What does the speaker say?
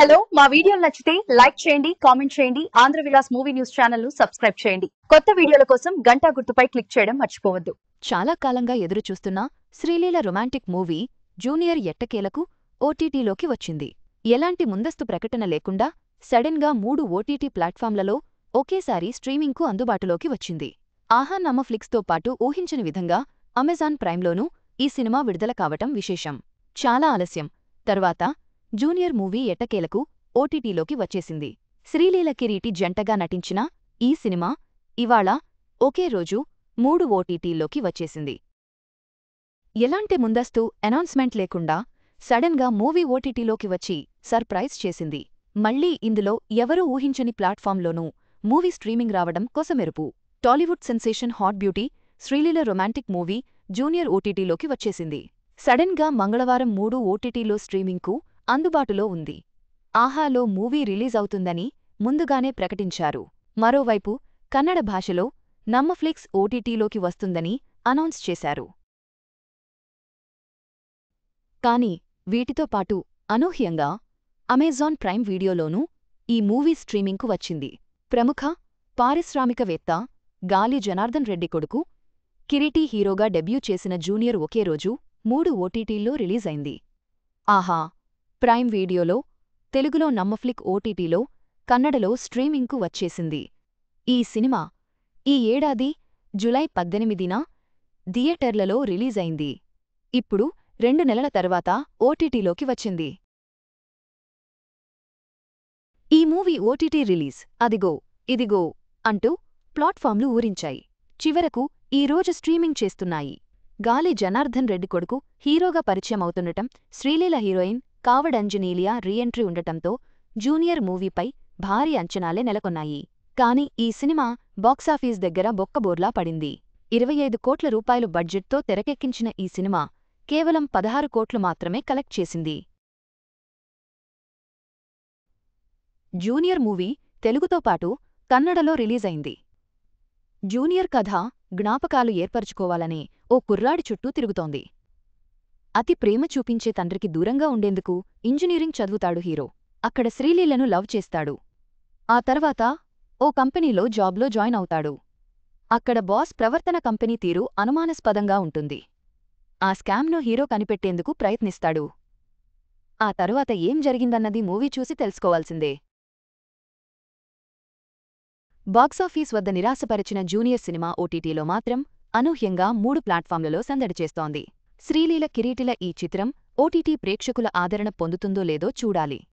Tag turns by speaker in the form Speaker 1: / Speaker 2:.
Speaker 1: Hello మా వీడియోలు నచ్చితే లైక్ చేయండి కామెంట్ చేయండి Andhra Vilas movie news channel ను సబ్స్క్రైబ్ చేయండి కొత్త వీడియోల కోసం గంట గుర్తుపై క్లిక్ చేయడం మర్చిపోవద్దు
Speaker 2: చాలా కాలంగా ఎదురుచూస్తున్న శ్రీలీల రొమాంటిక్ మూవీ జూనియర్ ఎట్టకేలకు ఓటీటీలోకి వచ్చింది. ఎలాంటి ముందస్తు ప్రకటన లేకుండా సడన్ గా 3 ఓటీటీ ప్లాట్ఫామ్లలో ఒకేసారి స్ట్రీమింగ్కు అందుబాటులోకి వచ్చింది. ఆహా నమ్మఫ్లిక్స్తో పాటు ఊహించని విధంగా అమెజాన్ ప్రైమ్లోనూ ఈ సినిమా విడుదల కావటం విశేషం. చాలా ఆలస్యం తర్వాత జూనియర్ మూవీ ఎట్టకేలకు ఓటీటీలోకి వచ్చేసింది. శ్రీలీల కిరీటి జంటగా నటించిన ఈ సినిమా ఇవాళ ఒకే రోజు 3 ఓటీటీల్లోకి వచ్చేసింది. ఎలాంటి ముందస్తు అనౌన్స్మెంట్ లేకుండా సడన్ గా మూవీ ఓటీటీలోకి వచ్చి సర్ప్రైజ్ చేసింది. మళ్లీ ఇందులో ఎవరూ ఊహించని ప్లాట్ఫామ్లోనూ మూవీ స్ట్రీమింగ్ రావడం కొసమెరుపు. Tollywood sensation hot beauty Sreeleela romantic movie junior ఓటీటీలోకి వచ్చేసింది. సడన్ గా మంగళవారం 3 ఓటీటీలో స్ట్రీమింగ్కు అందుబాటులో ఉంది. ఆహాలో మూవీ రిలీజ్ అవుతుందని ముందుగానే ప్రకటించారు. మరోవైపు కన్నడ భాషలో నమ్మఫ్లిక్స్ ఓటీటీలోకి వస్తుందని అనౌన్స్ చేశారు. కానీ వీటితో పాటు అనూహ్యంగా అమెజాన్ ప్రైమ్ వీడియోలోనూ ఈ మూవీ స్ట్రీమింగ్కు వచ్చింది. ప్రముఖ పారిశ్రామికవేత్త గాలి జనార్దన్ రెడ్డి కొడుకు కిరీటి హీరోగా డెబ్యూ చేసిన జూనియర్ ఒకే రోజు 3 ఓటీటీల్లో రిలీజ్ అయింది. ఆహా ప్రైమ్ వీడియోలో తెలుగులో నమ్మఫ్లిక్ ఓటీటీలో కన్నడలో స్ట్రీమింగ్కు వచ్చేసింది. ఈ సినిమా ఈ ఏడాది జులై 18న థియేటర్లలో రిలీజైంది. ఇప్పుడు 2 నెలల తర్వాత ఓటీటీలోకి వచ్చింది. ఈ మూవీ ఓటీటీ రిలీజ్ అదిగో ఇదిగో అంటూ ప్లాట్ఫామ్లు ఊరించాయి. చివరకు ఈ రోజు స్ట్రీమింగ్ చేస్తున్నాయి. గాలి జనార్దన్ రెడ్డి కొడుకు హీరోగా పరిచయం అవుతుండటం, శ్రీలీల హీరోయిన్ కావడంజనీలియా రీఎంట్రీ ఉండటంతో జూనియర్ మూవీపై భారీ అంచనాలే నెలకొన్నాయి. కాని ఈ సినిమా బాక్సాఫీస్ దగ్గర బొక్కబోర్లా పడింది. 25 కోట్ల రూపాయలు బడ్జెట్తో తెరకెక్కించిన ఈ సినిమా కేవలం 16 కోట్లు మాత్రమే కలెక్ట్ చేసింది. జూనియర్ మూవీ తెలుగుతో పాటు కన్నడలో రిలీజైంది. జూనియర్ కథ జ్ఞాపకాలు ఏర్పరచుకోవాలనే ఓ కుర్రాడి చుట్టూ తిరుగుతోంది. అతి ప్రేమ చూపించే తండ్రికి దూరంగా ఉండేందుకు ఇంజనీరింగ్ చదువుతాడు హీరో. అక్కడ శ్రీలీలను లవ్ చేస్తాడు. ఆ తర్వాత ఓ కంపెనీలో జాబ్లో జాయిన్ అవుతాడు. అక్కడ బాస్ ప్రవర్తన కంపెనీ తీరు అనుమానాస్పదంగా ఉంటుంది. ఆ స్కామ్ను హీరో కనిపెట్టేందుకు ప్రయత్నిస్తాడు. ఆ తరువాత ఏం జరిగిందన్నది మూవీ చూసి తెలుసుకోవాల్సిందే. బాక్సాఫీస్ వద్ద నిరాశపరిచిన జూనియర్ సినిమా ఓటీటీలో మాత్రం అనూహ్యంగా 3 ప్లాట్ఫామ్లలో సందడి చేస్తోంది. శ్రీలీల కిరీటిల ఈ చిత్రం ఓటీటీ ప్రేక్షకుల ఆదరణ పొందుతుందో లేదో చూడాలి.